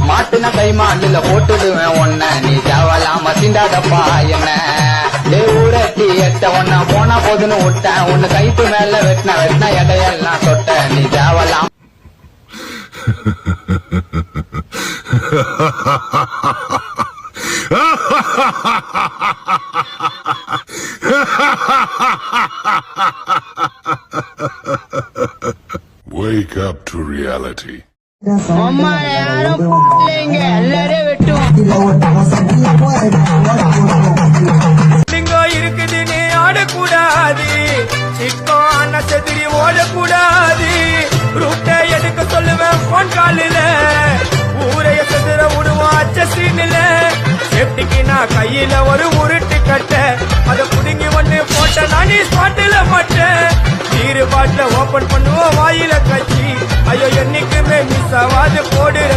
மாட்டுன கை மாட்டுல போட்டுடுவேன் ஒன்ன நீ தேவலாம திண்டாதப்பா என்ன ஊரட்டி எட்ட ஒன்ன போனா போதுன்னு விட்டேன் உன்னு கைத்து மேல வெட்டின எடையெல்லாம் தொட்ட நீ தேவலாம் Wake up to reality. அம்மா யாரும் இல்லைங்க எல்லாரையும் வெட்டும் இருக்குது நீ ஆடக்கூடாது சிக்கோ அண்ணா செதிரி ஓடக்கூடாது ரூட்டை எடுக்க சொல்லுவேன் போன் காலில ஊரைய செதுற விடுவோம் அச்சசீனில சேப்டிக்கு நான் கையில ஒரு உருட்டு கட்ட அதை புடுங்கி ஒண்ணு போட்ட நானே ஸ்பாட்டில மாட்டேன் நீரு பாட்டில ஓபன் பண்ணுவோம் வாயில கட்சி ஐயோ என்னைக்குமே மிஸ் ஆகாது போடுற